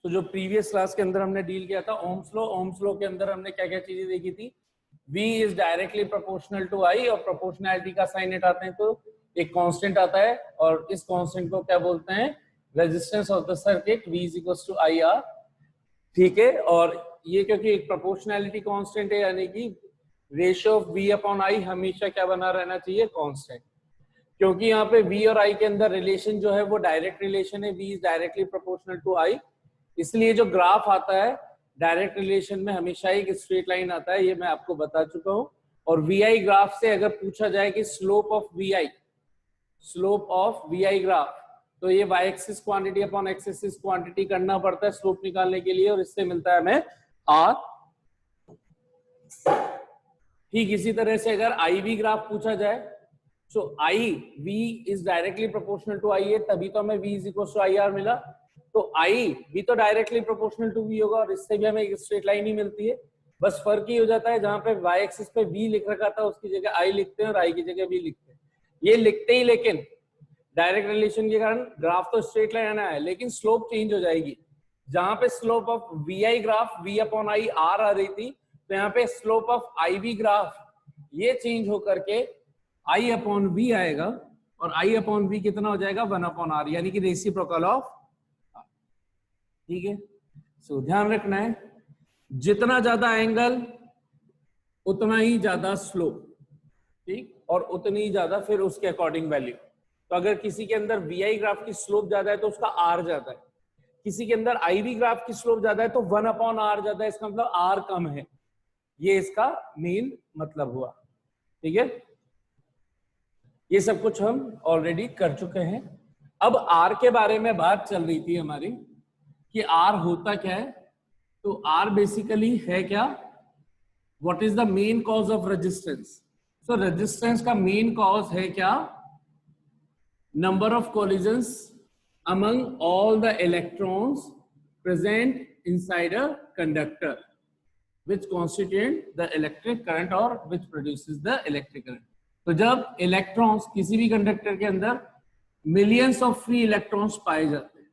तो जो previous class के अंदर हमने डील किया था ओम्स लॉ के अंदर हमने क्या क्या चीजें देखी थी, V is directly proportional to I और प्रोपोर्शनैलिटी का साइन हटाते हैं तो एक कांस्टेंट आता है और इस कांस्टेंट को क्या बोलते हैं, resistance of the circuit V is equal to IR। ठीक है, और ये क्योंकि एक प्रोपोर्शनैलिटी कांस्टेंट है यानी कि ratio of V upon I हमेशा क्या बना रहना चाहिए, कांस्टेंट। क्योंकि यहाँ पे V और I के अंदर रिलेशन जो है वो डायरेक्ट रिलेशन है, V is directly proportional to I, इसलिए जो ग्राफ आता है डायरेक्ट रिलेशन में हमेशा एक स्ट्रेट लाइन आता है, ये मैं आपको बता चुका हूं। और VI ग्राफ से अगर पूछा जाए कि स्लोप ऑफ VI ग्राफ, तो ये y axis quantity upon x axis quantity करना पड़ता है स्लोप निकालने के लिए, और इससे मिलता है हमें R। ठीक इसी तरह से अगर IV ग्राफ पूछा जाए, तो V is directly proportional to I है, तभी तो हमें V is equal to IR मिला। तो I भी तो डायरेक्टली प्रोपोर्शनल टू V होगा और इससे भी हमें एक स्ट्रेट लाइन ही मिलती है। बस फर्क ही हो जाता है, जहां पे y एक्सिस पे V लिख रखा था उसकी जगह I लिखते हैं और I की जगह V लिखते हैं। ये लिखते ही लेकिन डायरेक्ट रिलेशन के कारण ग्राफ तो स्ट्रेट लाइन आना है, लेकिन स्लोप चेंज हो जाएगी। जहां पे slope of VI graph V upon I R आ रही थी, तो यहाँ पे स्लोप ऑफ IV ग्राफ ये चेंज होकर के I अपॉन V आएगा, और I अपॉन V कितना हो जाएगा, 1 अपॉन R, यानी कि रेसिप्रोकल ऑफ। ठीक है, सो ध्यान रखना है, जितना ज्यादा एंगल उतना ही ज्यादा स्लोप, ठीक, और उतनी ही ज्यादा फिर उसके अकॉर्डिंग वैल्यू। तो अगर किसी के अंदर VI ग्राफ की स्लोप ज्यादा है तो उसका R ज्यादा है, किसी के अंदर IV ग्राफ की स्लोप ज्यादा है तो 1 अपॉन R ज्यादा है, इसका मतलब R कम है। ये इसका मेन मतलब हुआ। ठीक है, ये सब कुछ हम ऑलरेडी कर चुके हैं। अब R के बारे में बात चल रही थी हमारी कि R होता क्या है। तो R बेसिकली है क्या, what is the main cause of resistance. So resistance का मेन कॉज है क्या, number of collisions among all the electrons present inside a conductor which constitute the electric current or which produces the electric current। तो जब electrons किसी भी conductor के अंदर millions of free electrons पाए जाते हैं,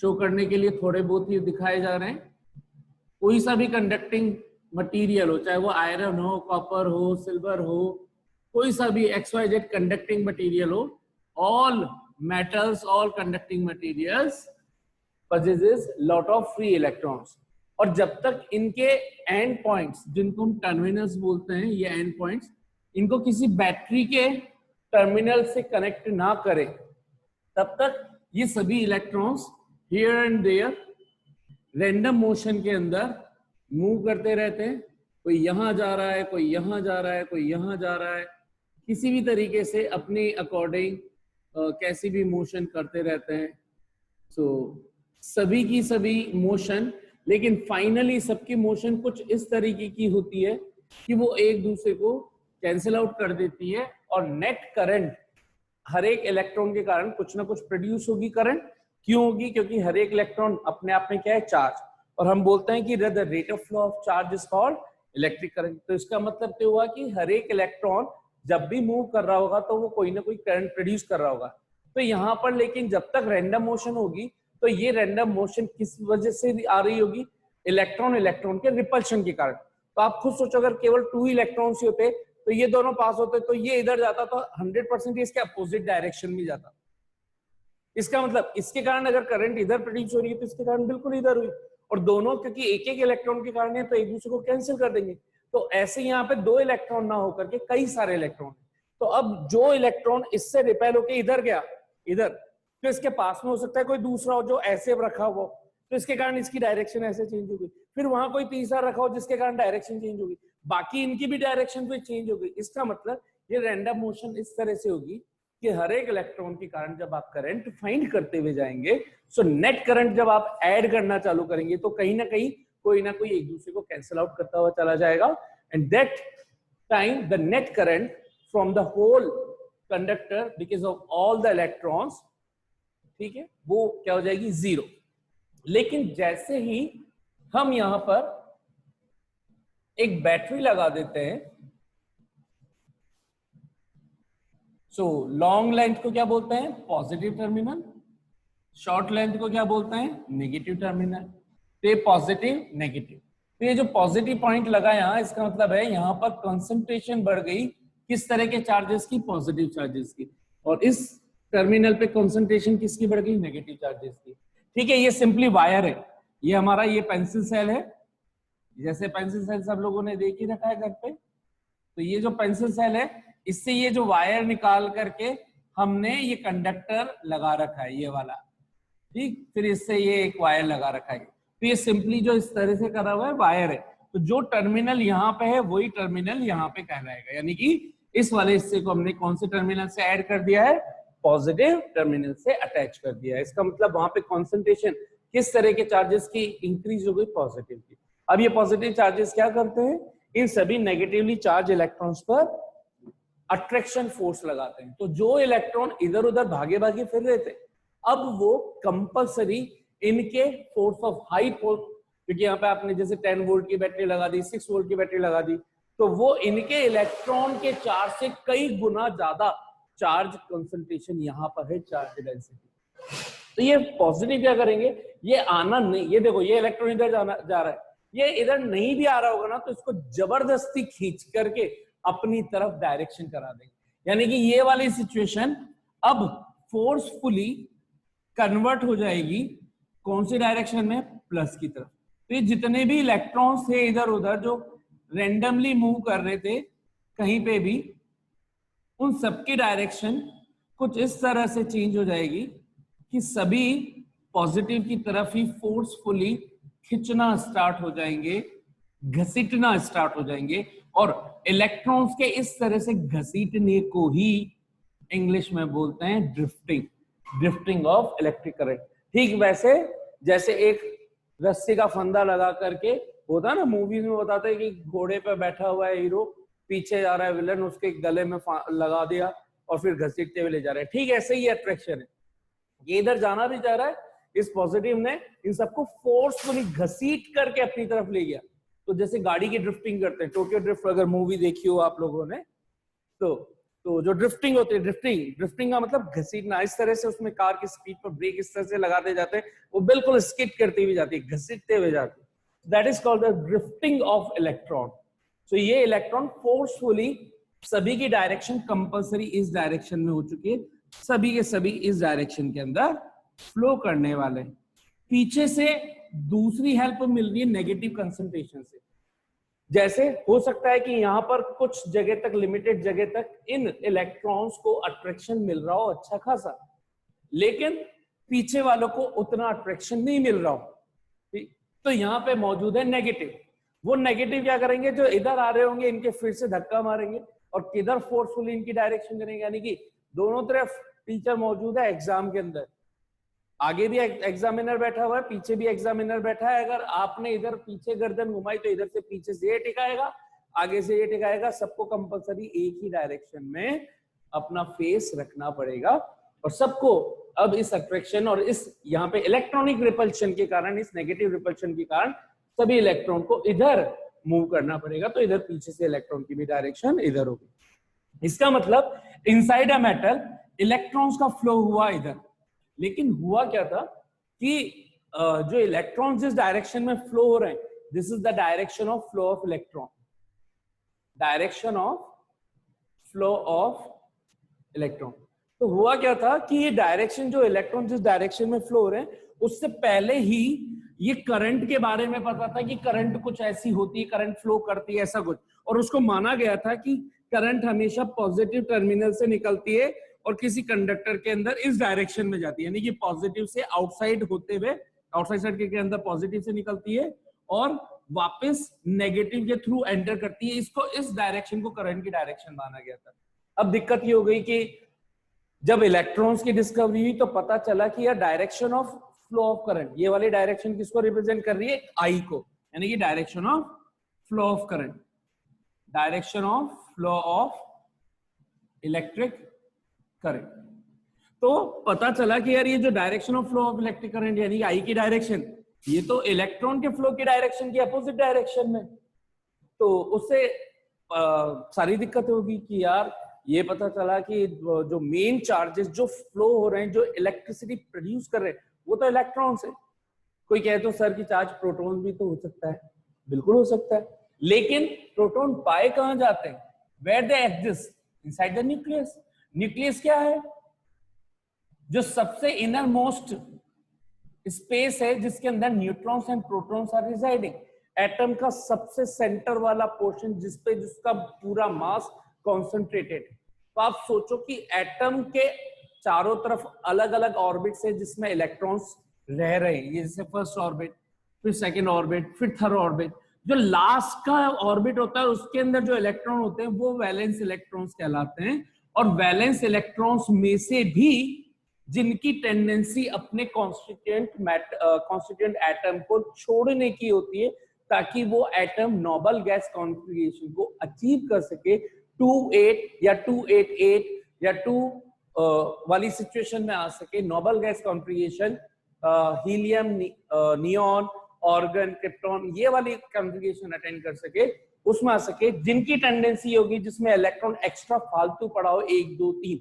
शो करने के लिए थोड़े बहुत ही दिखाए जा रहे हैं, कोई सा भी कंडक्टिंग मटेरियल हो, चाहे वो आयरन हो, कॉपर हो, सिल्वर हो, कोई सा भी XYZ कंडक्टिंग मटेरियल हो, all metals, all conducting materials possesses lot of free electrons। और जब तक इनके एंड पॉइंट्स, जिनको हम टर्मिनल्स बोलते हैं, ये एंड पॉइंट्स, इनको किसी बैटरी के टर्मिनल से कनेक्ट ना करें, तब तक ये सभी electrons here and there random motion के अंदर मूव करते रहते हैं। कोई यहां जा रहा है, कोई यहां जा रहा है, कोई यहां जा रहा है, किसी भी तरीके से अपने अकॉर्डिंग कैसी भी मोशन करते रहते हैं। सो सभी की सभी मोशन, लेकिन फाइनली सबकी मोशन कुछ इस तरीके की होती है कि वो एक दूसरे को कैंसिल आउट कर देती है, और नेट करंट हर एक इलेक्ट्रॉन के कारण कुछ ना कुछ प्रोड्यूस होगी करंट। क्यों होगी, क्योंकि हर एक इलेक्ट्रॉन अपने आप में क्या है, चार्ज, और हम बोलते हैं कि the rate of flow of charge is called electric current. तो इसका मतलब ये हुआ कि हर एक इलेक्ट्रॉन जब भी मूव कर रहा होगा तो वो कोई ना कोई करंट प्रोड्यूस कर रहा होगा। तो यहाँ पर लेकिन जब तक रैंडम मोशन होगी, तो ये रैंडम मोशन किस वजह से आ रही होगी, इलेक्ट्रॉन के रिपल्शन के कारण। तो आप खुद सोचो, अगर केवल 2 इलेक्ट्रॉन्स ही होते तो ये दोनों पास होते, तो ये इधर जाता तो 100% इसके अपोजिट डायरेक्शन में जाता। इसका मतलब इसके कारण अगर करंट इधर प्रोड्यूस हो रही है तो इसके कारण बिल्कुल इधर हुई, और दोनों क्योंकि एक एक इलेक्ट्रॉन के कारण है तो एक दूसरे को कैंसिल कर देंगे। तो ऐसे यहाँ पे 2 इलेक्ट्रॉन ना होकर के कई सारे इलेक्ट्रॉन, तो अब जो इलेक्ट्रॉन इससे रिपेल होकर इधर गया, इधर, तो इसके पास में हो सकता है कोई दूसरा हो जो ऐसे रखा हुआ, तो इसके कारण इसकी डायरेक्शन ऐसे चेंज हो गई। फिर वहां कोई तीसरा रखा हो जिसके कारण डायरेक्शन चेंज होगी, बाकी इनकी भी डायरेक्शन कोई चेंज हो गई। इसका मतलब ये रैंडम मोशन इस तरह से होगी कि हर एक इलेक्ट्रॉन के कारण जब आप करंट फाइंड करते हुए जाएंगे, सो नेट करंट जब आप ऐड करना चालू करेंगे तो कहीं ना कहीं कोई ना कोई एक दूसरे को कैंसिल आउट करता हुआ चला जाएगा, and that time the net current from the whole conductor because of all the electrons, ठीक है, वो क्या हो जाएगी, 0। लेकिन जैसे ही हम यहां पर एक बैटरी लगा देते हैं, सो लॉन्ग लेंथ को क्या बोलते हैं, पॉजिटिव टर्मिनल, शॉर्ट लेंथ को क्या बोलते हैं? Negative terminal. तो ये पॉजिटिव नेगेटिव, तो ये जो पॉजिटिव पॉइंट लगा यहाँ, इसका मतलब है यहाँ पर कंसंट्रेशन बढ़ गई किस तरह के चार्जेस की? पॉजिटिव चार्जेस की। और इस टर्मिनल पे कंसंट्रेशन किसकी बढ़ गई? नेगेटिव चार्जेस की। ठीक है, ये सिंपली वायर है। ये हमारा ये पेंसिल सेल है, जैसे पेंसिल सेल सब लोगों ने देख ही रखा है घर पे। तो ये जो पेंसिल सेल है, इससे ये जो वायर निकाल करके हमने ये कंडक्टर लगा रखा है, ये वाला। ठीक, फिर इससे ये एक वायर लगा रखा है। तो ये सिंपली जो इस तरह से करा हुआ है वायर है। तो जो टर्मिनल यहाँ पे है वही टर्मिनल यहाँ पे कहलाएगा, यानी कि इस वाले हिस्से को हमने कौन से टर्मिनल से ऐड कर दिया है? पॉजिटिव टर्मिनल से अटैच कर दिया है। इसका मतलब वहां पे कॉन्सेंट्रेशन किस तरह के चार्जेस की इंक्रीज हो गई? पॉजिटिव की। अब ये पॉजिटिव चार्जेस क्या करते हैं? इन सभी नेगेटिवली चार्ज इलेक्ट्रॉन्स पर अट्रैक्शन फोर्स लगाते हैं। तो जो इलेक्ट्रॉन इधर उधर भागे भागे फिर रहे थे, अब वो कंपल्सरी इनके फोर्स ऑफ हाई फोर्स, क्योंकि यहाँ पे आपने जैसे 10 वोल्ट की बैटरी लगा दी, 6 वोल्ट की बैटरी लगा दी, तो वो इनके इलेक्ट्रॉन के चार्ज से कई गुना ज्यादा चार्ज कंसंट्रेशन यहाँ पर है, चार्ज डेंसिटी। तो ये पॉजिटिव क्या करेंगे? ये आना नहीं, ये देखो ये इलेक्ट्रॉन इधर जा रहा है, ये इधर नहीं भी आ रहा होगा ना, तो इसको जबरदस्ती खींच करके अपनी तरफ डायरेक्शन करा देंगे। यानी कि ये वाली सिचुएशन अब फोर्सफुली कन्वर्ट हो जाएगी कौन सी डायरेक्शन में? प्लस की तरफ। तो ये जितने भी इलेक्ट्रॉन्स थे इधर उधर जो रेंडमली मूव कर रहे थे कहीं पे भी, उन सबकी डायरेक्शन कुछ इस तरह से चेंज हो जाएगी कि सभी पॉजिटिव की तरफ ही फोर्सफुली खींचना स्टार्ट हो जाएंगे, घसीटना स्टार्ट हो जाएंगे। और इलेक्ट्रॉन्स के इस तरह से घसीटने को ही इंग्लिश में बोलते हैं drifting, drifting of electric current. ठीक वैसे जैसे एक रस्सी का फंदा लगा करके होता है ना, मूवीज में बताते हैं कि घोड़े पे बैठा हुआ है हीरो, पीछे जा रहा है विलन, उसके गले में लगा दिया और फिर घसीटते हुए ले जा रहे हैं। ठीक ऐसे ही अट्रैक्शन है, ये इधर जाना भी चाह रहा है, इस पॉजिटिव ने इन सबको फोर्सफुली घसीट करके अपनी तरफ ले गया। तो जैसे गाड़ी की ड्रिफ्टिंग करते हैं, टोक्यो ड्रिफ्ट अगर मूवी देखी हो आप लोगों ने, तो जो ड्रिफ्टिंग होती है, ड्रिफ्टिंग का मतलब घसीटना। इस तरह से उसमें कार की स्पीड पर ब्रेक इस तरह से लगाते जाते हैं, वो बिल्कुल स्किड करती हुई जाती है, घसीटते हुए जाती है। That is called the drifting of electron. तो ये इलेक्ट्रॉन फोर्सफुली सभी की डायरेक्शन कंपल्सरी इस डायरेक्शन में हो चुकी है, सभी के सभी इस डायरेक्शन के अंदर फ्लो करने वाले। पीछे से दूसरी हेल्प मिल रही है नेगेटिव कंसंट्रेशन से। जैसे हो सकता है कि यहां पर कुछ जगह तक, लिमिटेड जगह तक इन इलेक्ट्रॉन्स को अट्रैक्शन मिल रहा हो अच्छा खासा, लेकिन पीछे वालों को उतना अट्रैक्शन नहीं मिल रहा हो, तो यहां पे मौजूद है नेगेटिव। वो नेगेटिव क्या करेंगे? जो इधर आ रहे होंगे इनके फिर से धक्का मारेंगे और किधर फोर्सफुली इनकी डायरेक्शन करेंगे। यानी कि दोनों तरफ टीचर मौजूद है एग्जाम के अंदर, आगे भी एग्जामिनर बैठा हुआ है, पीछे भी एग्जामिनर बैठा है। अगर आपने इधर पीछे गर्दन घुमाई तो इधर से पीछे से ये टिकाएगा, आगे से ये टिकाएगा। सबको कंपलसरी एक ही डायरेक्शन में अपना फेस रखना पड़ेगा और सबको अब इस अट्रैक्शन और इस यहाँ पे इलेक्ट्रॉनिक रिपल्शन के कारण, इस नेगेटिव रिपल्शन के कारण सभी इलेक्ट्रॉन को इधर मूव करना पड़ेगा। तो इधर पीछे से इलेक्ट्रॉन की भी डायरेक्शन इधर होगी। इसका मतलब इनसाइड अ मेटल इलेक्ट्रॉन्स का फ्लो हुआ इधर, लेकिन हुआ क्या था कि जो इलेक्ट्रॉन जिस डायरेक्शन में फ्लो हो रहे हैं, this is the direction of flow of electron, direction of flow of electron. तो हुआ क्या था कि ये डायरेक्शन, जो इलेक्ट्रॉन जिस डायरेक्शन में फ्लो हो रहे हैं, उससे पहले ही ये करंट के बारे में पता था कि करंट कुछ ऐसी होती है, करंट फ्लो करती है ऐसा कुछ, और उसको माना गया था कि करंट हमेशा पॉजिटिव टर्मिनल से निकलती है और किसी कंडक्टर के अंदर इस डायरेक्शन में जाती है, यानी कि पॉजिटिव से आउटसाइड होते हुए, आउटसाइड साइड के अंदर पॉजिटिव से निकलती है और वापस नेगेटिव के थ्रू एंटर करती है। इसको, इस डायरेक्शन को करंट की डायरेक्शन माना गया था। अब दिक्कत ये हो गई कि जब इलेक्ट्रॉन्स की डिस्कवरी हुई तो पता चला कि यार direction of flow of current, ये वाली डायरेक्शन किसको रिप्रेजेंट कर रही है? आई को, यानी कि direction of flow of current, direction of flow of electric current. तो पता चला कि यार ये जो direction of flow of electric current यानी आई की डायरेक्शन, ये तो इलेक्ट्रॉन के फ्लो की डायरेक्शन की अपोजिट डायरेक्शन में, तो उससे सारी दिक्कत होगी कि यार ये पता चला कि जो मेन चार्जेस जो फ्लो हो रहे हैं, जो इलेक्ट्रिसिटी प्रोड्यूस कर रहे हैं, वो तो इलेक्ट्रॉन्स है। कोई कहे तो सर की चार्ज प्रोटॉन भी तो हो सकता है, बिल्कुल हो सकता है, लेकिन प्रोटॉन पाए कहां जाते हैं? Where they exist inside the nucleus. Nucleus क्या है? जो सबसे इनर मोस्ट स्पेस है जिसके अंदर neutrons and protons are residing. Atom का सबसे सेंटर वाला पोर्शन जिसपे जिसका पूरा मास कॉन्सेंट्रेटेड। तो आप सोचो कि एटम के चारों तरफ अलग अलग ऑर्बिट्स है जिसमें इलेक्ट्रॉन्स रह रहे हैं। ये जैसे फर्स्ट ऑर्बिट, फिर सेकंड ऑर्बिट, फिर थर्ड ऑर्बिट। जो लास्ट का ऑर्बिट होता है उसके अंदर जो इलेक्ट्रॉन होते हैं वो वैलेंस इलेक्ट्रॉन्स कहलाते हैं। और वैलेंस इलेक्ट्रॉन्स में से भी जिनकी टेंडेंसी अपने कॉन्स्टिट्यूएंट एटम को छोड़ने की होती है ताकि वो एटम नोबल गैस कॉन्फिगरेशन को अचीव कर सके, 2-8 या 2-8-8 या 2 वाली सिचुएशन में आ सके, noble gas configuration, helium, neon, organ, krypton, ये वाली कॉन्फिगरेशन अटेंड कर सके, उसमें आ सके, जिनकी टेंडेंसी होगी जिसमें इलेक्ट्रॉन एक्स्ट्रा फालतू पड़ा हो 1, 2, 3,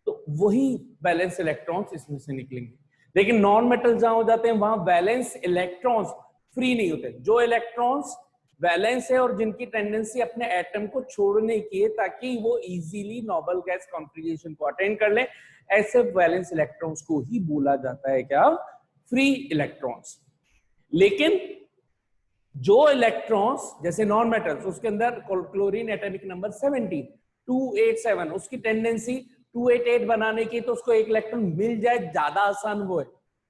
तो वही वैलेंस इलेक्ट्रॉन्स इसमें से निकलेंगे। लेकिन नॉन मेटल जहां हो जाते हैं वहां वैलेंस इलेक्ट्रॉन्स फ्री नहीं होते। जो इलेक्ट्रॉन्स वैलेंस है और जिनकी टेंडेंसी अपने एटम को छोड़ने की है ताकि वो इजीली नोबल गैस कॉन्फिगरेशन को अटेंड कर ले, ऐसे वैलेंस इलेक्ट्रॉन्स को ही बोला जाता है क्या? Free electrons. लेकिन जो इलेक्ट्रॉन्स जैसे नॉन मेटल्स, उसके अंदर क्लोरीन एटॉमिक नंबर 17, 287, उसकी टेंडेंसी 288 बनाने की, तो उसको एक इलेक्ट्रॉन मिल जाए ज्यादा आसान वो है,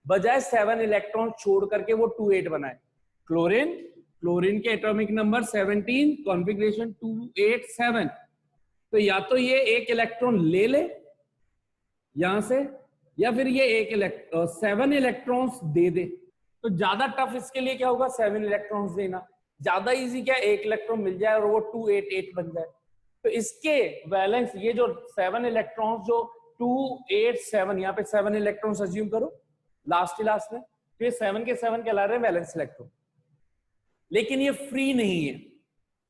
बजाय 7 इलेक्ट्रॉन छोड़ करके वो 28 बनाए। क्लोरीन के एटॉमिक नंबर 17, कॉन्फ़िगरेशन 287, तो या तो ये एक इलेक्ट्रॉन ले ले यहां से, या फिर ये 7 इलेक्ट्रॉन्स दे दे। तो ज्यादा टफ इसके लिए क्या होगा? 7 इलेक्ट्रॉन्स देना। ज्यादा इजी क्या? एक इलेक्ट्रॉन मिल जाए और वो 288 बन जाए। तो इसके वैलेंस, ये जो 7 इलेक्ट्रॉन्स जो 287, यहाँ पे 7 इलेक्ट्रॉन्स अज्यूम करो लास्ट में, तो ये 7 के 7 कहला रहे हैं वैलेंस इलेक्ट्रॉन। लेकिन ये फ्री नहीं है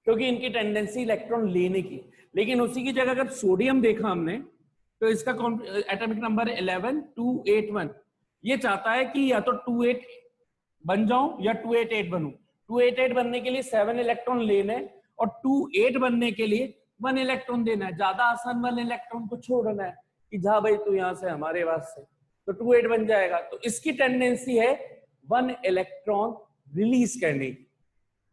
क्योंकि इनकी टेंडेंसी इलेक्ट्रॉन लेने की। लेकिन उसी की जगह अगर सोडियम देखा हमने तो इसका एटॉमिक नंबर 11, 281। ये चाहता है कि या तो 28 बन जाऊं या 288 बनूं। 288 बनने के लिए 7 इलेक्ट्रॉन लेने और 28 बनने के लिए 1 इलेक्ट्रॉन देना है। ज्यादा आसान 1 इलेक्ट्रॉन को छोड़ना है कि जा भाई तू यहां से हमारे पास से, तो 28 बन जाएगा। तो इसकी टेंडेंसी है 1 इलेक्ट्रॉन रिलीज करने की।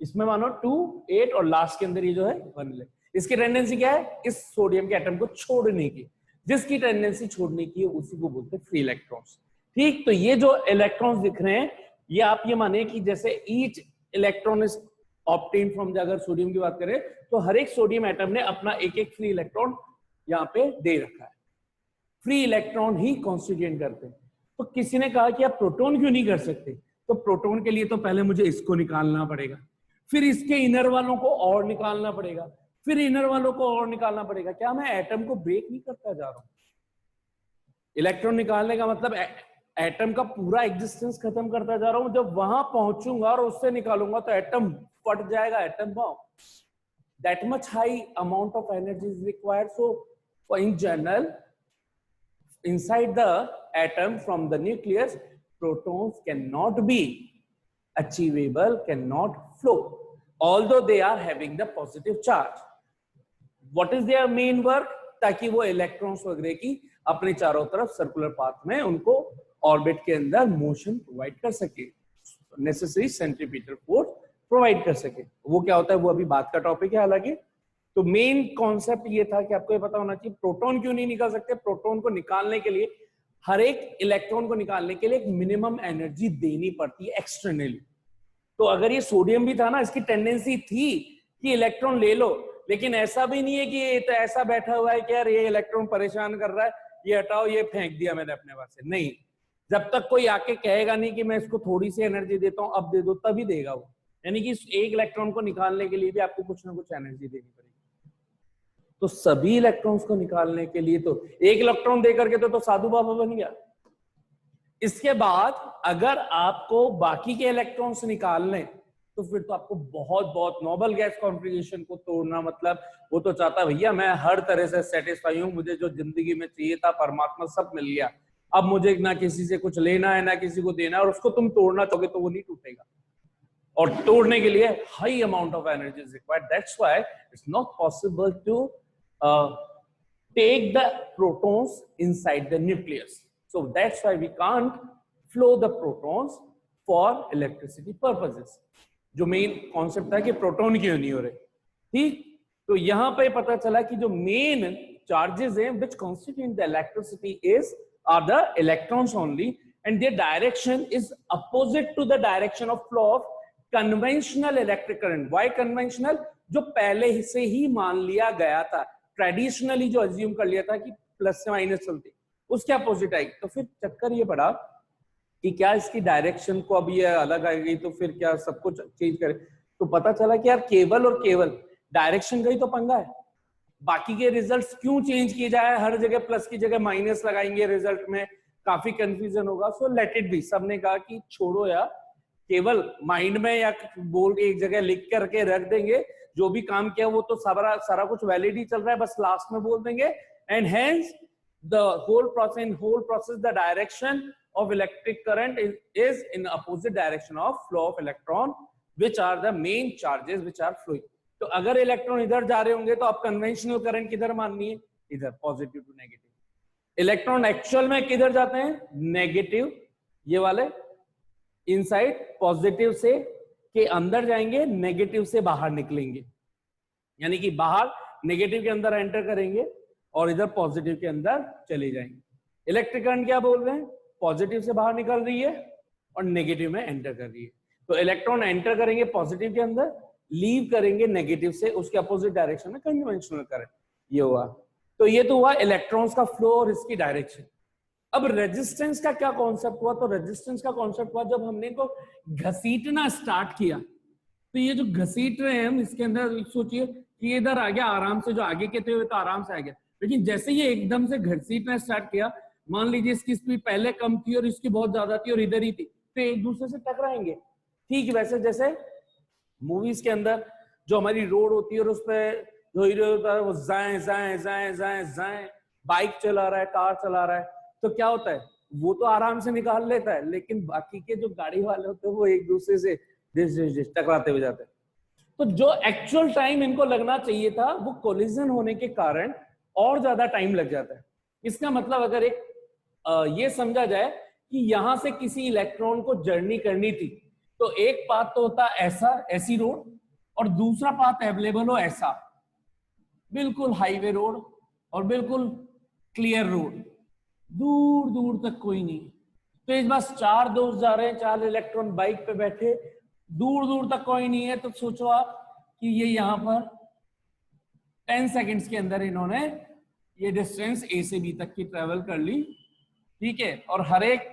इसमें मानो 2, 8 और लास्ट के अंदर ये जो है 1 इलेक्ट्रॉन। इसकी टेंडेंसी क्या है? इस सोडियम के एटम को छोड़ने की। जिसकी टेंडेंसी छोड़ने की है उसी को बोलते हैं फ्री इलेक्ट्रॉन्स। ठीक, तो ये जो इलेक्ट्रॉन्स दिख रहे हैं ये आप ये माने कि जैसे each electron is obtain from, अगर सोडियम की बात करें तो हर एक सोडियम एटम ने अपना एक एक फ्री इलेक्ट्रॉन यहाँ पे दे रखा है। फ्री इलेक्ट्रॉन ही कॉन्स्टिट्यूएंट करते हैं। तो किसी ने कहा कि आप प्रोटॉन क्यों नहीं कर सकते? तो प्रोटॉन के लिए तो पहले मुझे इसको निकालना पड़ेगा, फिर इसके इनर वालों को और निकालना पड़ेगा, फिर इनर वालों को और निकालना पड़ेगा। क्या मैं एटम को ब्रेक नहीं करता जा रहा हूं? इलेक्ट्रॉन निकालने का मतलब एटम का पूरा एग्जिस्टेंस खत्म करता जा रहा हूं। जब वहां पहुंचूंगा और उससे निकालूंगा तो एटम फट जाएगा, atom bomb. That much high amount of energy is required. So in general inside the atom from the nucleus, protons cannot be achievable, cannot flow, although they are having the positive charge. What is their main work? ताकि वो electrons वगैरह की अपने चारों तरफ circular path में उनको orbit के अंदर मोशन प्रोवाइड कर सके, नेसेसरी सेंट्रीपिटल फोर्स प्रोवाइड कर सके। वो क्या होता है वो अभी बात का टॉपिक है। हालांकि तो मेन कॉन्सेप्ट ये था कि आपको ये पता होना चाहिए प्रोटॉन क्यों नहीं निकाल सकते। प्रोटॉन को निकालने के लिए, हर एक इलेक्ट्रॉन को निकालने के लिए एक मिनिमम एनर्जी देनी पड़ती है एक्सटर्नली। तो अगर ये सोडियम भी था ना, इसकी टेंडेंसी थी कि इलेक्ट्रॉन ले लो, लेकिन ऐसा भी नहीं है कि ये तो ऐसा बैठा हुआ है कि यार ये इलेक्ट्रॉन परेशान कर रहा है, ये हटाओ, ये फेंक दिया मैंने अपने पास से। नहीं, जब तक कोई आके कहेगा नहीं कि मैं इसको थोड़ी सी एनर्जी देता हूं, अब दे दो, तभी देगा वो। यानी कि एक इलेक्ट्रॉन को निकालने के लिए भी आपको कुछ ना कुछ एनर्जी देनी पड़ेगी। तो सभी इलेक्ट्रॉन्स को निकालने के लिए तो एक इलेक्ट्रॉन दे करके तो साधु बाबा बन गया। इसके बाद अगर आपको बाकी के इलेक्ट्रॉन्स निकालने, तो फिर तो आपको बहुत बहुत नोबल गैस कॉन्फ़िगरेशन को तोड़ना, मतलब वो तो चाहता भैया मैं हर तरह से सेटिस्फाई हूँ, मुझे जो जिंदगी में चाहिए था परमात्मा सब मिल गया, अब मुझे ना किसी से कुछ लेना है ना किसी को देना है, और उसको तुम तोड़ना चाहोगे तो वो नहीं टूटेगा। और तोड़ने के लिए high amount of energy is required, that's why it's not possible to take the protons inside the nucleus. So that's why we can't flow the protons for electricity purposes. जो मेन कॉन्सेप्ट है कि proton क्यों नहीं हो रहे, ठीक। तो यहां पे पता चला कि जो मेन चार्जेस हैं which constitute the electricity are the electrons only, and their direction is opposite to the direction of flow of conventional electric current. Why conventional? जो पहले से ही मान लिया गया था, ट्रेडिशनली जो अज्यूम कर लिया था कि प्लस से माइनस चलती, उसके अपोजिट आएगी। तो फिर चक्कर ये पड़ा कि क्या इसकी डायरेक्शन को अब ये अलग आ गई तो फिर क्या सब कुछ चेंज करे। तो पता चला कि यार केवल और केवल डायरेक्शन का ही तो पंगा है, बाकी के रिजल्ट्स क्यों चेंज किए जाए, हर जगह प्लस की जगह माइनस लगाएंगे, रिजल्ट में काफी कंफ्यूजन होगा। सो लेट इट बी, सबने कहा कि छोड़ो यार, केवल माइंड में या बोल के एक जगह लिख करके रख देंगे, जो भी काम किया वो तो सारा कुछ वैलिड ही चल रहा है, बस लास्ट में बोल देंगे। And hence the whole process the direction of electric current is in opposite direction of flow of electron, which are the main charges which are flowing. तो अगर इलेक्ट्रॉन इधर जा रहे होंगे तो आप कन्वेंशनल करंट किधर माननी है, इधर, positive to negative. Electron actual में किधर जाते हैं, नेगेटिव, ये वाले इनसाइड, पॉजिटिव से के अंदर जाएंगे, नेगेटिव से बाहर निकलेंगे, यानी कि बाहर नेगेटिव के अंदर एंटर करेंगे और इधर पॉजिटिव के अंदर चले जाएंगे। इलेक्ट्रिक करंट क्या बोल रहे हैं, पॉजिटिव से बाहर निकल रही है और नेगेटिव में एंटर कर रही है। तो इलेक्ट्रॉन एंटर करेंगे पॉजिटिव के अंदर, लीव करेंगे नेगेटिव से, उसके अपोजिट डायरेक्शन में कन्वेंशनल करंट, ये हुआ। तो ये तो हुआ इलेक्ट्रॉन्स का फ्लो और इसकी डायरेक्शन। अब रेजिस्टेंस का क्या कॉन्सेप्ट हुआ, तो रेजिस्टेंस का कॉन्सेप्ट हुआ जब हमने को घसीटना स्टार्ट किया। तो ये जो घसीट रहे हैं हम, इसके अंदर सोचिए कि इधर आ गया आराम से, जो आगे के थे हुए तो आराम से आ गया, लेकिन जैसे ये एकदम से घसीटना स्टार्ट किया, मान लीजिए इसकी स्पीड पहले कम थी और इसकी बहुत ज्यादा थी और इधर ही थी, तो एक दूसरे से टकराएंगे। ठीक वैसे जैसे मूवीज के अंदर जो हमारी रोड होती है और उस पर जो हीरो होता है वो जाए जाए जाए जाए जाए बाइक चला रहा है, कार चला रहा है, तो क्या होता है, वो तो आराम से निकाल लेता है, लेकिन बाकी के जो गाड़ी वाले होते हैं वो एक दूसरे से टकराते हुए जाते हैं। तो जो एक्चुअल टाइम इनको लगना चाहिए था वो कोलिजन होने के कारण और ज्यादा टाइम लग जाता है। इसका मतलब अगर एक ये समझा जाए कि यहां से किसी इलेक्ट्रॉन को जर्नी करनी थी, तो एक पाथ तो होता ऐसा, ऐसी रोड, और दूसरा पाथ अवेलेबल हो ऐसा, बिल्कुल हाईवे रोड और बिल्कुल क्लियर रोड, दूर दूर तक कोई नहीं। तो इस बस 4 दोस्त जा रहे हैं, 4 इलेक्ट्रॉन बाइक पे बैठे, दूर दूर तक कोई नहीं है। तो सोचो आप कि ये यहां पर 10 सेकेंड्स के अंदर इन्होंने ये डिस्टेंस ए से बी तक की ट्रेवल कर ली, ठीक है, और हर एक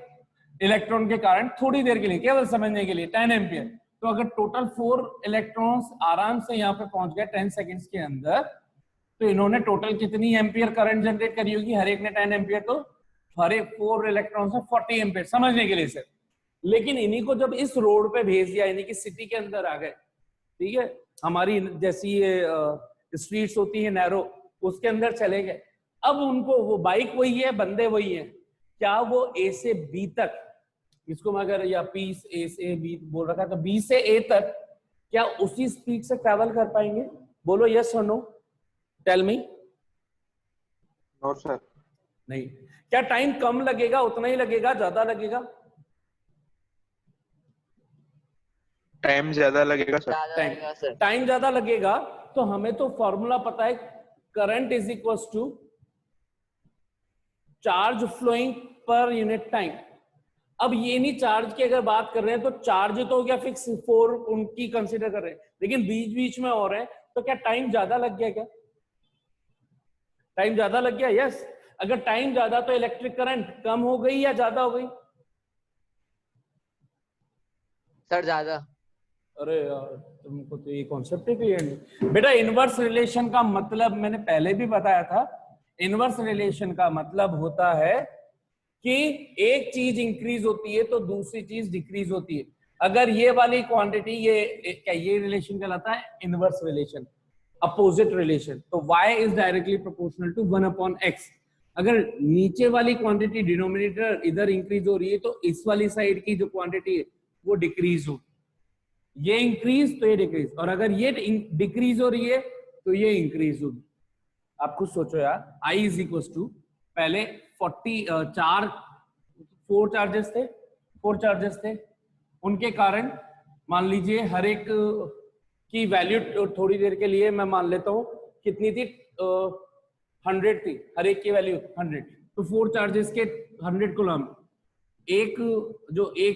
इलेक्ट्रॉन के कारण थोड़ी देर के लिए, केवल समझने के लिए 10 एम्पियर। तो अगर टोटल 4 इलेक्ट्रॉन्स आराम से यहाँ पे पहुंच गए 10 सेकेंड्स के अंदर, तो इन्होंने टोटल कितनी एम्पियर करंट जनरेट करी होगी, हर एक ने 10 एम्पियर, तो हर एक 4 इलेक्ट्रॉन से 40 एम्पियर, समझने के लिए सर। लेकिन इन्हीं को जब इस रोड पे भेज दिया, यानी कि सिटी के अंदर आ गए, ठीक है, हमारी जैसी ये स्ट्रीट्स होती है नैरो, उसके अंदर चले गए। अब उनको वो बाइक वही है, बंदे वही है, क्या वो ए से बी तक, इसको मैं अगर या पी ए से बी बोल रखा है, तो बी से ए तक क्या उसी स्पीड से ट्रैवल कर पाएंगे? बोलो यस और no, tell me. No sir. नहीं। क्या टाइम कम लगेगा, उतना ही लगेगा, ज्यादा लगेगा? टाइम ज्यादा लगेगा सर। टाइम ज्यादा लगेगा। तो हमें तो फॉर्मूला पता है, current is equal to charge flowing per unit time. अब ये नहीं चार्ज की अगर बात कर रहे हैं तो चार्ज तो हो गया फिक्स, 4 उनकी कंसीडर कर रहे हैं, लेकिन बीच बीच में और है, तो क्या टाइम ज्यादा लग गया? क्या टाइम ज्यादा लग गया? यस। अगर टाइम ज्यादा तो इलेक्ट्रिक करंट कम हो गई या ज्यादा हो गई? सर ज्यादा। अरे यार तुमको तो ये कॉन्सेप्ट ही क्लियर नहीं। बेटा इनवर्स रिलेशन का मतलब मैंने पहले भी बताया था, इनवर्स रिलेशन का मतलब होता है कि एक चीज इंक्रीज होती है तो दूसरी चीज डिक्रीज होती है। अगर ये वाली क्वांटिटी ये रिलेशन कहलाता है इनवर्स रिलेशन, अपोजिट रिलेशन, तो y is directly proportional to 1/x। अगर नीचे वाली क्वांटिटी डिनोमिनेटर इधर इंक्रीज हो रही है तो इस वाली साइड की जो क्वांटिटी है वो डिक्रीज हो, ये इंक्रीज तो ये डिक्रीज, और अगर ये डिक्रीज हो रही है तो ये इंक्रीज होगी। आप खुद सोचो यार, I इज इक्वल टू पहले 4 चार्जेस थे, उनके कारण मान लीजिए हर एक की वैल्यू थोड़ी देर के लिए मैं मान लेता हूं कितनी थी, 100 थी, हर एक की वैल्यू 100, तो 4 चार्जेस के 100 कूलम। एक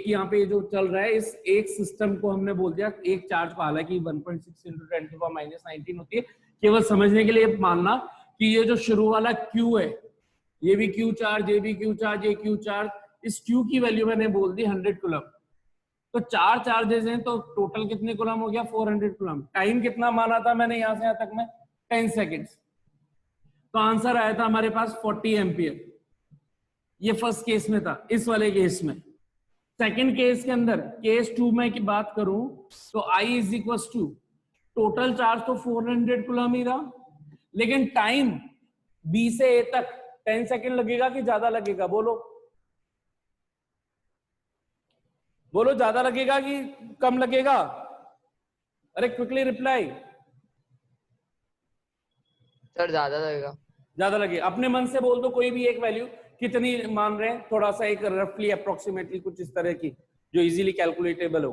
यहाँ पे जो चल रहा है, इस एक सिस्टम को हमने बोल दिया एक चार्ज को, हालांकि 1.6 × 10⁻19 होती है, केवल समझने के लिए मानना कि ये जो शुरू वाला Q है, ये भी Q चार्ज, ये भी Q चार्ज, ये Q चार्ज, इस Q की वैल्यू मैंने बोल दी 100 कूलम। तो 4 चार्जेस हैं तो टोटल कितने कूलम हो गया, 400 कूलम। टाइम कितना माना था मैंने यहां से यहां तक में, 10 सेकेंड्स। तो आंसर आया था हमारे पास 40 एम्पियर। ये फर्स्ट केस में था। इस वाले केस में, सेकंड केस के अंदर, केस 2 में की बात करूं तो I is equal to total charge तो 400 कूलम ही रहा, लेकिन टाइम B से A तक 10 सेकेंड लगेगा कि ज्यादा लगेगा, बोलो ज्यादा लगेगा कि कम लगेगा? अरे क्विकली रिप्लाई। सर ज्यादा लगेगा। ज्यादा लगेगा। अपने मन से बोल दो कोई भी एक वैल्यू, कितनी मान रहे हैं, थोड़ा सा एक रफली अप्रोक्सीमेटली कुछ इस तरह की जो इजीली कैलकुलेटेबल हो,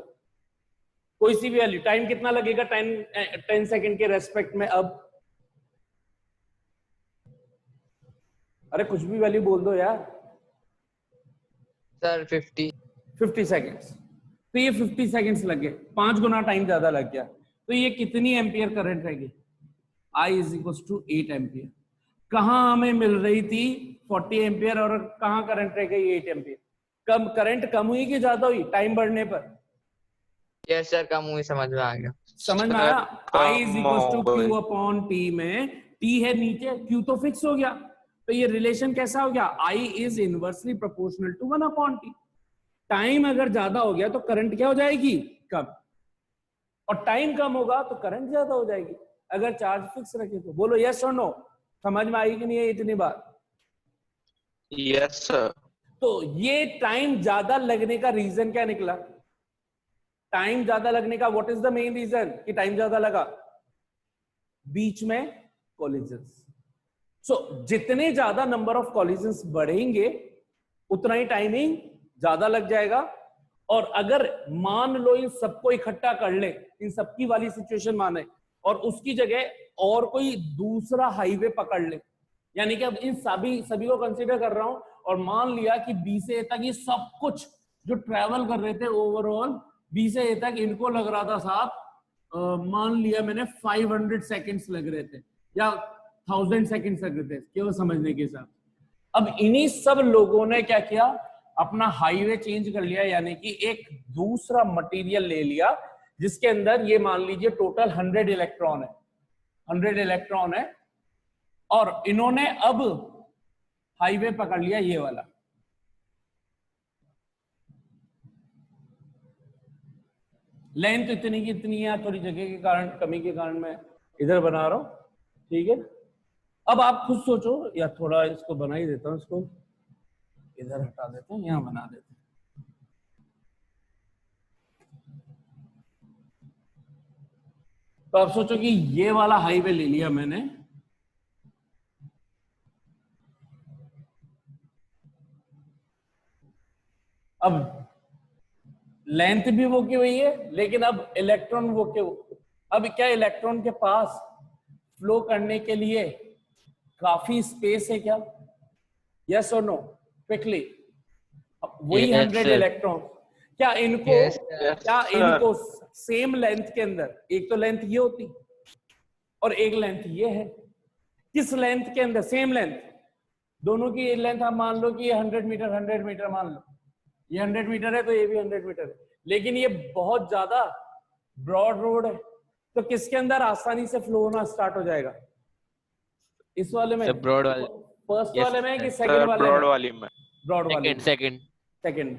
कोई सी भी वैल्यू। टाइम कितना लगेगा 10 सेकंड के रेस्पेक्ट में? अब अरे कुछ भी वैल्यू बोल दो यार। Sir 50 seconds. तो ये 50 सेकेंड्स लग गए, 5 गुना टाइम ज्यादा लग गया। तो ये कितनी एम्पियर करंट रहेगी? I is equal to 8 ampere. कहां हमें मिल रही थी 40 एम्पियर और कहां करंट रह गई 8 एम्पियर? कम करंट कम हुई कि ज्यादा हुई टाइम बढ़ने पर? यस सर, कम हुई, समझ में आ गया। समझ में आया? I is equal to Q upon T में T है नीचे, Q तो फिक्स हो गया, तो ये रिलेशन कैसा हो गया? I is inversely proportional to 1/T। Time अगर ज्यादा हो गया तो करंट क्या हो जाएगी? कम। और टाइम कम होगा तो करंट ज्यादा हो जाएगी। अगर चार्ज फिक्स रखे तो बोलो यस और नो। समझ में आई कि नहीं है इतनी बात? Yes sir. तो ये टाइम ज्यादा लगने का रीजन क्या निकला? टाइम ज्यादा लगने का what is the main reason कि टाइम ज्यादा लगा? बीच में कॉलिजन्स। सो जितने ज्यादा नंबर ऑफ कॉलिजन्स बढ़ेंगे उतना ही टाइमिंग ज्यादा लग जाएगा। और अगर मान लो इन सबको इकट्ठा कर ले, इन सबकी वाली सिचुएशन माने, और उसकी जगह और कोई दूसरा हाईवे पकड़ ले, यानी कि अब इन सभी को कंसीडर कर रहा हूं, और मान लिया कि बी से ए तक ये सब कुछ जो ट्रेवल कर रहे थे ओवरऑल बी से ए तक, इनको लग रहा था साहब, मान लिया मैंने 500 सेकेंड्स लग रहे थे या 1000 सेकेंड्स लग रहे थे, केवल समझने के साथ। अब इन्हीं सब लोगों ने क्या किया? अपना हाईवे चेंज कर लिया, यानी कि एक दूसरा मटेरियल ले लिया जिसके अंदर ये मान लीजिए टोटल 100 इलेक्ट्रॉन है, 100 इलेक्ट्रॉन है, और इन्होंने अब हाईवे पकड़ लिया ये वाला। लेंथ इतनी की इतनी है, थोड़ी जगह के कारण, कमी के कारण मैं इधर बना रहा हूं, ठीक है। अब आप खुद सोचो, या थोड़ा इसको बना ही देता हूं, इसको इधर हटा देते हैं, यहां बना देते हैं। तो आप सोचो कि ये वाला हाईवे ले लिया मैंने, अब लेंथ भी वो की हुई है, लेकिन अब इलेक्ट्रॉन वो के, अब क्या इलेक्ट्रॉन के पास फ्लो करने के लिए काफी स्पेस है क्या? यस और नो? क्विकली वही 100 इलेक्ट्रॉन, क्या इनको क्या इनको सेम लेंथ के अंदर, एक तो लेंथ ये होती और एक लेंथ ये है, किस लेंथ के अंदर सेम लेंथ? दोनों की लेंथ आप मान लो कि ये 100 मीटर 100 मीटर मान लो, ये 100 मीटर है तो ये भी 100 मीटर है, लेकिन ये बहुत ज्यादा ब्रॉड रोड है, तो किसके अंदर आसानी से फ्लो होना स्टार्ट हो जाएगा? इस वाले में, ब्रॉड वाले, फर्स्ट वाले में कि सेकंड वाले? ब्रॉड वाली में। ब्रॉड वाली, सेकंड। सेकंड।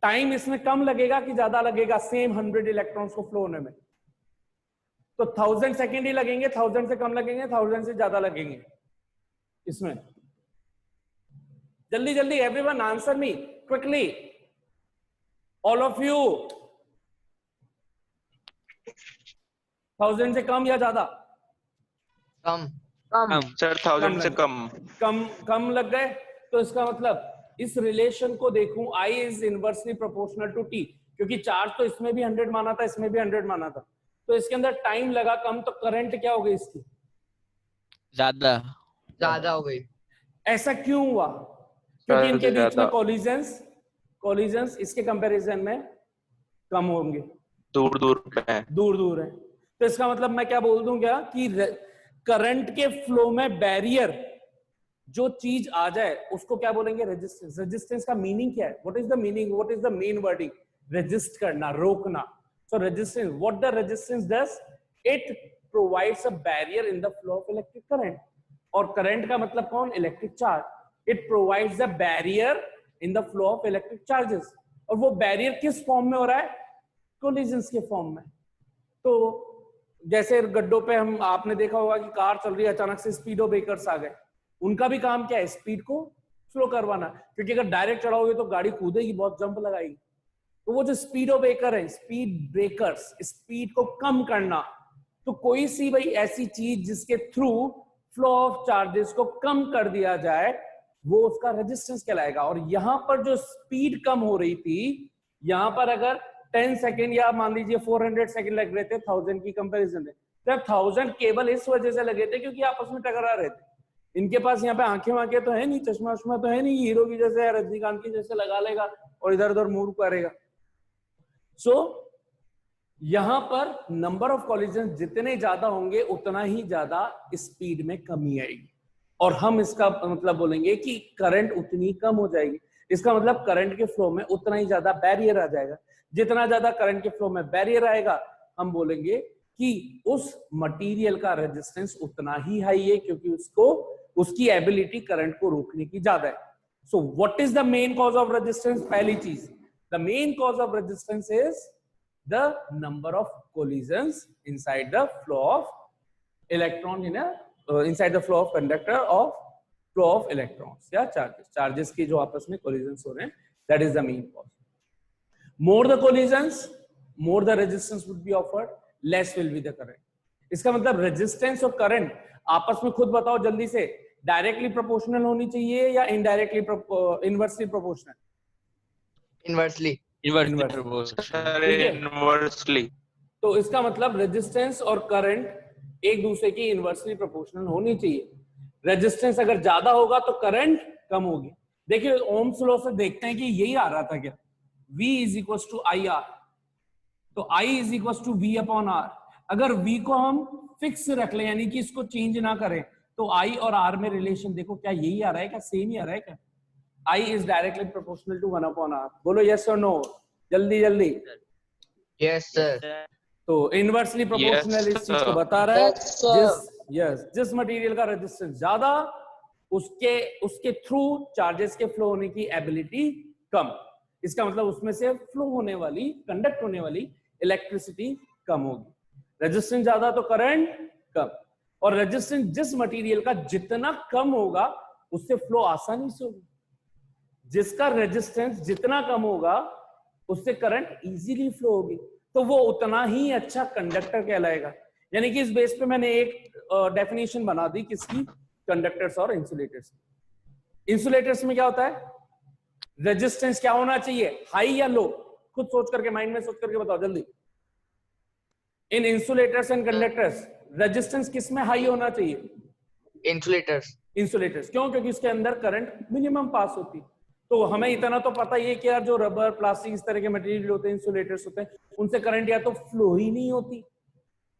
टाइम इसमें कम लगेगा कि ज्यादा लगेगा सेम 100 इलेक्ट्रॉन्स को फ्लो होने में? तो 1000 सेकेंड ही लगेंगे, 1000 से कम लगेंगे, 1000 से ज्यादा लगेंगे इसमें? जल्दी जल्दी everyone answer me quickly, all of you. 1000 से कम या ज्यादा? कम कम सर 1000 से कम। कम लग गए। तो इसका मतलब इस रिलेशन को देखूं, I is inversely proportional to T, क्योंकि चार्ज तो इसमें भी 100 माना था, इसमें भी 100 माना था, तो इसके अंदर टाइम लगा कम, तो करंट क्या हो गई इसकी? ज्यादा हो गई। ऐसा क्यों हुआ? क्योंकि इनके बीच में ज्यादा। कोलिजन्स इसके कंपैरिजन में कम होंगे, दूर दूर पे। दूर है। तो इसका मतलब मैं क्या बोल दूं क्या कि करंट के फ्लो में बैरियर जो चीज आ जाए उसको क्या बोलेंगे? रेजिस्टेंस। रेजिस्टेंस का मीनिंग क्या है? What is the meaning, what is the main wording? Resist करना, रोकना। सो resistance, what the resistance does, it provides a barrier in the flow of electric current. और करंट का मतलब कौन? Electric charge. It provides a barrier in the flow of electric charges. और वो barrier किस form में हो रहा है? कोलिजन्स के फॉर्म में। तो जैसे गड्ढों पे हम, आपने देखा होगा कि कार चल रही है, अचानक से स्पीडो ब्रेकर्स आ गए, उनका भी काम क्या है? स्पीड को स्लो करवाना, क्योंकि अगर डायरेक्ट चढ़ाओगे तो गाड़ी कूदेगी, बहुत जंप लगाएगी। तो वो जो स्पीडो ब्रेकर है, स्पीड ब्रेकर्स, स्पीड को कम करना। तो कोई सी भाई ऐसी चीज जिसके थ्रू फ्लो ऑफ चार्जेस को कम कर दिया जाए, वो उसका रेजिस्टेंस कहलाएगा। और यहां पर जो स्पीड कम हो रही थी, यहां पर अगर 10 सेकेंड या मान लीजिए 400 सेकेंड लग रहे थे 1000 की कंपैरिजन में, जब 1000 केवल इस वजह से लगे थे क्योंकि आपस में टकरा रहे थे। इनके पास यहाँ पे आंखें वांखें तो है नहीं, चश्मा वश्मा तो है नहीं, हीरो की जैसे रजनीकांत की जैसे लगा लेगा और इधर उधर मूव करेगा। सो यहां पर नंबर ऑफ कॉलिजन जितने ज्यादा होंगे उतना ही ज्यादा स्पीड में कमी आएगी, और हम इसका मतलब बोलेंगे कि करंट उतनी कम हो जाएगी। इसका मतलब करंट के फ्लो में उतना ही ज्यादा बैरियर आ जाएगा। जितना ज्यादा करंट के फ्लो में बैरियर आएगा, हम बोलेंगे कि उस मटेरियल का रेजिस्टेंस उतना ही हाई है, क्योंकि उसको उसकी एबिलिटी करंट को रोकने की ज्यादा है। So what is the main cause of resistance? पहली चीज, the main cause of resistance is the number of collisions inside the flow of electron in a inside the flow of conductor of flow of electrons या charges की जो आपस में collisions हो रहे हैं, that is the main cause. More the collisions, more the resistance would be offered, less will be the current. इसका मतलब रेजिस्टेंस और करंट आपस में खुद बताओ जल्दी से, डायरेक्टली प्रोपोर्शनल होनी चाहिए या indirectly inversely proportional? Inversely. Inversely. तो इसका मतलब रेजिस्टेंस और करंट एक दूसरे की इनवर्सली प्रोपोर्शनल होनी चाहिए। रेजिस्टेंस अगर ज्यादा होगा तो करंट कम होगी। देखिए ओम्स लॉ से देखते हैं कि यही आ रहा था क्या, V is equal to I R, तो I is equal to V upon R। अगर V को हम फिक्स रख लें, यानी कि इसको चेंज ना करें, तो I और R में रिलेशन देखो क्या यही आ रहा है क्या, सेम ही आ रहा है क्या? I is directly proportional to 1 upon R। बोलो yes or no, जल्दी जल्दी। Yes sir. तो इनवर्सली प्रोपोर्शनल इस चीज को बता रहा है, जिस मटेरियल का रेजिस्टेंस ज्यादा, उसके थ्रू चार्जेस के फ्लो होने की एबिलिटी कम। इसका मतलब उसमें से फ्लो होने वाली, कंडक्ट होने वाली इलेक्ट्रिसिटी कम होगी। रेजिस्टेंस ज्यादा तो करंट कम, और रेजिस्टेंस जिस मटेरियल का जितना कम होगा उससे फ्लो आसानी से होगी। जिसका रेजिस्टेंस जितना कम होगा उससे करंट इजीली फ्लो होगी, तो वो उतना ही अच्छा कंडक्टर कहलाएगा। यानी कि इस बेस पे मैंने एक डेफिनेशन बना दी किसकी, कंडक्टर्स और इंसुलेटर्स। इंसुलेटर्स में क्या होता है, रेजिस्टेंस क्या होना चाहिए, हाई या लो? खुद सोच करके, माइंड में सोच करके बताओ जल्दी। In insulators and conductors resistance किस में हाई होना चाहिए? इंसुलेटर्स। क्यों? क्योंकि इसके अंदर करंट मिनिमम पास होती है। तो हमें इतना तो पता ही है कि यार जो रबर, प्लास्टिक, इस तरह के मटेरियल होते हैं, इंसुलेटर्स होते हैं, उनसे करंट या तो फ्लो ही नहीं होती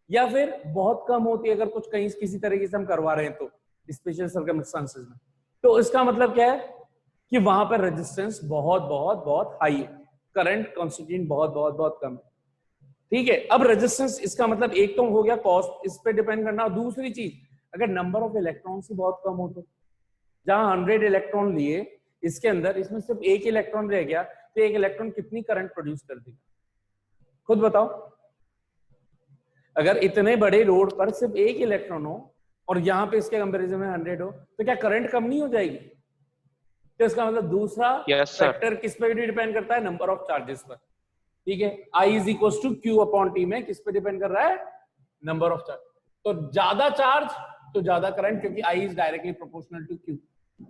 या फिर बहुत कम होती है, अगर कुछ कहीं किसी तरीके से हम करवा रहे हैं तो स्पेशल सर्कमस्टेंसेस में। तो इसका मतलब क्या है कि वहां पर रेजिस्टेंस बहुत बहुत बहुत हाई है, करंट कॉन्स्टिट्यूएंट बहुत बहुत बहुत कम है। ठीक है, अब रेजिस्टेंस, इसका मतलब एक तो हो गया कॉस्ट, इस पे डिपेंड करना। दूसरी चीज, अगर नंबर ऑफ इलेक्ट्रॉन्स ही बहुत कम हो तो, जहां 100 इलेक्ट्रॉन लिए इसके अंदर, इसमें सिर्फ एक इलेक्ट्रॉन रह गया, तो एक इलेक्ट्रॉन कितनी करंट प्रोड्यूस कर देगा? खुद बताओ। अगर इतने बड़े रोड पर सिर्फ एक इलेक्ट्रॉन हो और यहाँ पे इसके कंपैरिजन में 100 हो, तो क्या करंट कम नहीं हो जाएगी? तो इसका मतलब दूसरा Yes, sir. फैक्टर किस पे डिपेंड करता है? नंबर ऑफ चार्जेस पर। ठीक है, I is equal to Q upon T में किस पे डिपेंड कर रहा है? Number of charge. तो ज्यादा चार्ज तो ज्यादा करंट, क्योंकि I is directly proportional to Q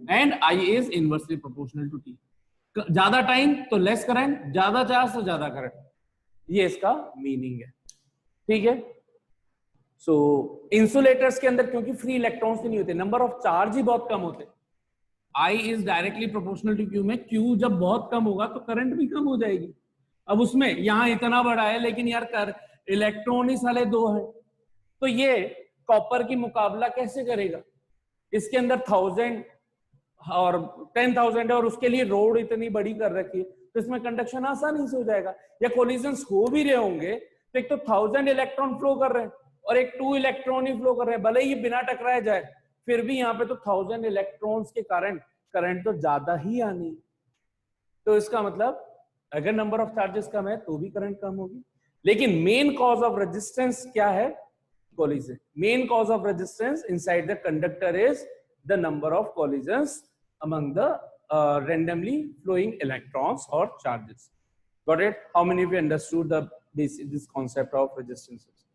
and I is inversely proportional to T। ज्यादा टाइम तो लेस करंट, ज्यादा चार्ज तो ज्यादा करंट, ये इसका मीनिंग है। ठीक है, सो इंसुलेटर्स के अंदर क्योंकि फ्री इलेक्ट्रॉन्स नहीं होते, नंबर ऑफ चार्ज ही बहुत कम होते, I is directly proportional to Q में Q जब बहुत कम होगा तो करंट भी कम हो जाएगी। अब उसमें यहां इतना बड़ा है लेकिन यार कर इलेक्ट्रॉन ही साले 2 है, तो ये कॉपर की मुकाबला कैसे करेगा? इसके अंदर 1000 और 10,000 है और उसके लिए रोड इतनी बड़ी कर रखी है, तो इसमें कंडक्शन आसानी से हो जाएगा। या कोलिजन्स हो भी रहे होंगे तो एक तो 1000 इलेक्ट्रॉन फ्लो कर रहे हैं और एक 2 इलेक्ट्रॉन ही फ्लो कर रहे हैं, भले ही बिना टकराए जाए, फिर भी यहाँ पे तो 1000 इलेक्ट्रॉन्स के कारण करंट तो ज्यादा ही आनी है। तो इसका मतलब अगर नंबर ऑफ चार्जेस कम है तो भी करंट कम होगी। लेकिन मेन कॉज ऑफ रेजिस्टेंस क्या है? Collision. Main cause of resistance inside the conductor is the number of collisions among the randomly flowing electrons or charges. Got it? How many of you understood this concept of resistance?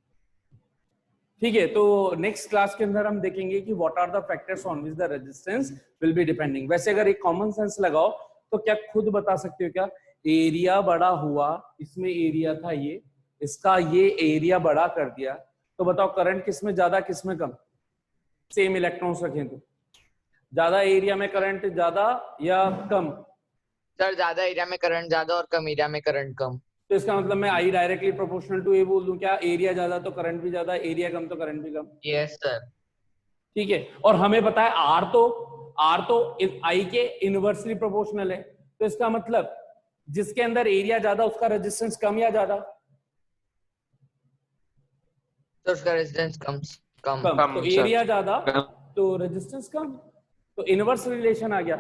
ठीक है, तो next class के अंदर हम देखेंगे कि what are the factors on which the resistance will be depending. वैसे अगर एक कॉमन सेंस लगाओ तो क्या खुद बता सकते हो क्या? एरिया बड़ा हुआ, इसमें एरिया था ये, इसका ये एरिया बड़ा कर दिया, तो बताओ करंट किसमें ज्यादा किसमें कम? सेम इलेक्ट्रॉन्स रखें तो ज्यादा एरिया में करंट ज्यादा या कम? सर ज्यादा एरिया में करंट ज्यादा और कम एरिया में करंट कम। तो इसका मतलब मैं आई डायरेक्टली प्रोपोर्शनल टू ए बोल दूं क्या? एरिया ज्यादा तो करंट भी ज्यादा, एरिया कम तो करंट भी कम। Yes sir. ठीक है, और हमें पता है आर तो आई के इनवर्सली प्रोपोर्शनल है, तो इसका मतलब जिसके अंदर एरिया ज्यादा उसका रेजिस्टेंस कम या ज्यादा? तो उसका रेजिस्टेंस कम कम कम। तो sir. एरिया ज्यादा कम। तो रेजिस्टेंस कम, तो इनवर्स रिलेशन आ गया।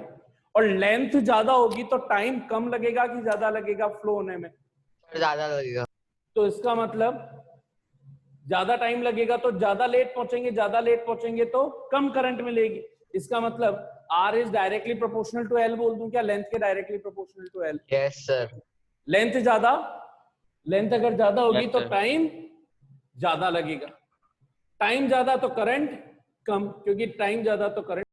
और लेंथ ज्यादा होगी तो टाइम कम लगेगा कि ज्यादा लगेगा फ्लो होने में? ज्यादा लगेगा। तो इसका मतलब ज्यादा टाइम लगेगा तो ज्यादा लेट पहुंचेंगे, ज्यादा लेट पहुंचेंगे तो कम करंट मिलेगी। इसका मतलब R is directly proportional to L बोल दूं क्या? लेंथ के directly proportional to L। Yes sir. Length ज्यादा, लेंथ अगर ज्यादा होगी Yes, तो sir. टाइम ज्यादा लगेगा, टाइम ज्यादा तो करंट कम, क्योंकि टाइम ज्यादा तो करंट